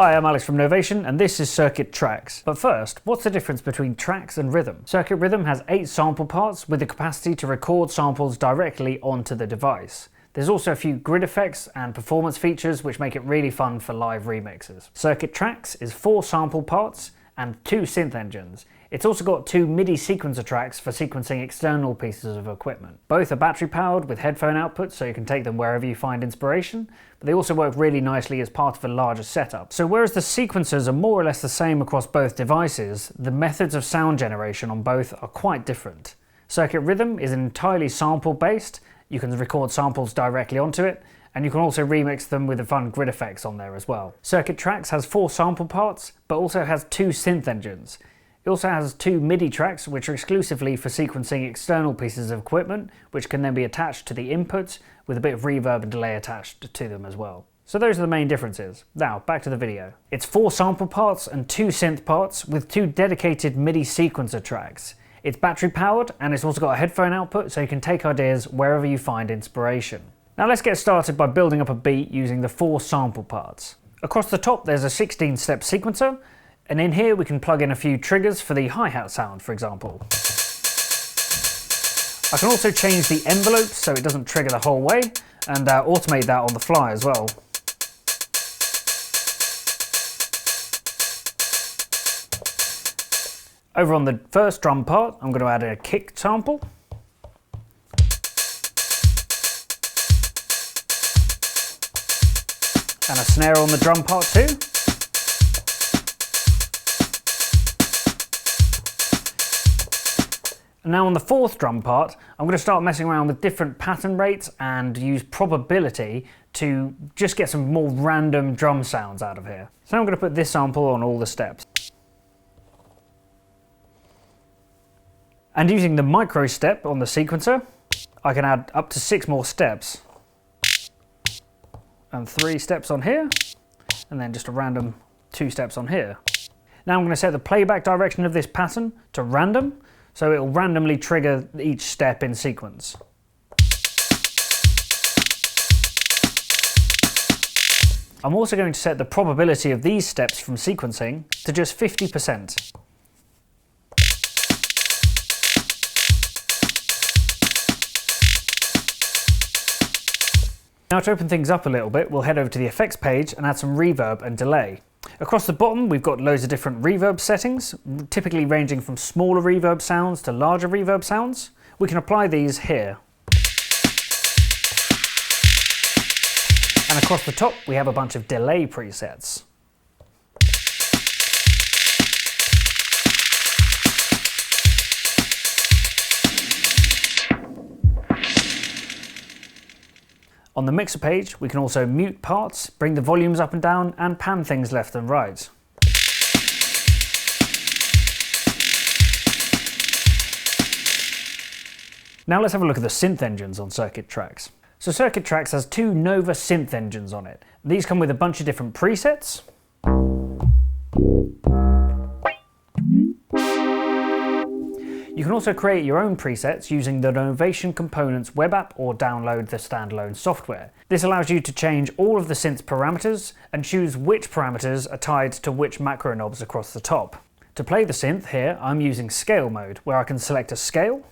Hi, I'm Alex from Novation, and this is Circuit Tracks. But first, what's the difference between tracks and rhythm? Circuit Rhythm has 8 sample parts with the capacity to record samples directly onto the device. There's also a few grid effects and performance features which make it really fun for live remixes. Circuit Tracks is 4 sample parts and 2 synth engines. It's also got 2 MIDI sequencer tracks for sequencing external pieces of equipment. Both are battery powered with headphone outputs, so you can take them wherever you find inspiration, but they also work really nicely as part of a larger setup. So whereas the sequencers are more or less the same across both devices, the methods of sound generation on both are quite different. Circuit Rhythm is entirely sample based. You can record samples directly onto it, and you can also remix them with the fun grid effects on there as well. Circuit Tracks has 4 sample parts, but also has 2 synth engines. It also has 2 MIDI tracks, which are exclusively for sequencing external pieces of equipment, which can then be attached to the inputs with a bit of reverb and delay attached to them as well. So those are the main differences. Now, back to the video. It's 4 sample parts and 2 synth parts with 2 dedicated MIDI sequencer tracks. It's battery powered, and it's also got a headphone output, so you can take ideas wherever you find inspiration. Now let's get started by building up a beat using the 4 sample parts. Across the top there's a 16-step sequencer, and in here we can plug in a few triggers for the hi-hat sound, for example. I can also change the envelope so it doesn't trigger the whole way, and automate that on the fly as well. Over on the first drum part, I'm going to add a kick sample. And a snare on the drum part too. And now on the 4th drum part, I'm going to start messing around with different pattern rates and use probability to just get some more random drum sounds out of here. So now I'm going to put this sample on all the steps. And using the micro step on the sequencer, I can add up to 6 more steps. And 3 steps on here, and then just a random 2 steps on here. Now I'm going to set the playback direction of this pattern to random, so it will randomly trigger each step in sequence. I'm also going to set the probability of these steps from sequencing to just 50%. Now to open things up a little bit, we'll head over to the effects page and add some reverb and delay. Across the bottom we've got loads of different reverb settings, typically ranging from smaller reverb sounds to larger reverb sounds. We can apply these here. And across the top we have a bunch of delay presets. On the mixer page, we can also mute parts, bring the volumes up and down, and pan things left and right. Now let's have a look at the synth engines on Circuit Tracks. So Circuit Tracks has 2 Nova synth engines on it. These come with a bunch of different presets. You can also create your own presets using the Novation Components web app or download the standalone software. This allows you to change all of the synth parameters and choose which parameters are tied to which macro knobs across the top. To play the synth here, I'm using scale mode, where I can select a scale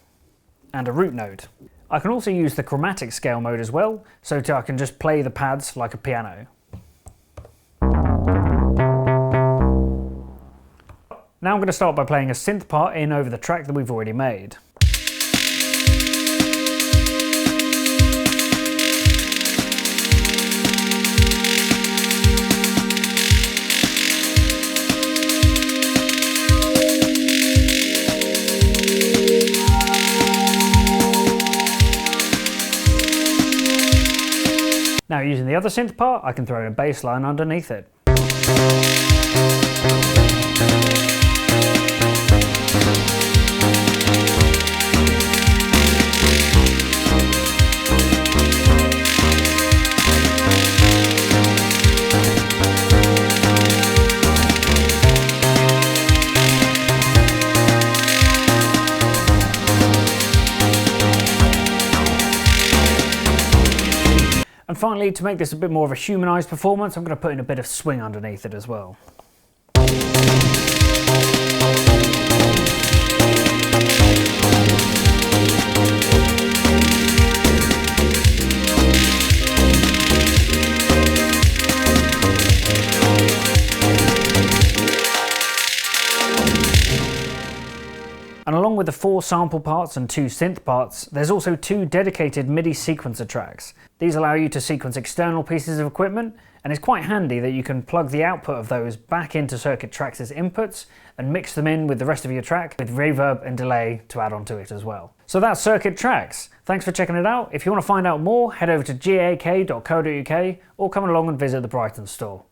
and a root node. I can also use the chromatic scale mode as well, so I can just play the pads like a piano. Now I'm going to start by playing a synth part in over the track that we've already made. Now using the other synth part, I can throw in a bass line underneath it. And finally, to make this a bit more of a humanised performance, I'm going to put in a bit of swing underneath it as well. And along with the 4 sample parts and 2 synth parts, there's also 2 dedicated MIDI sequencer tracks. These allow you to sequence external pieces of equipment, and it's quite handy that you can plug the output of those back into Circuit Tracks' inputs and mix them in with the rest of your track with reverb and delay to add onto it as well. So that's Circuit Tracks. Thanks for checking it out. If you want to find out more, head over to gak.co.uk or come along and visit the Brighton store.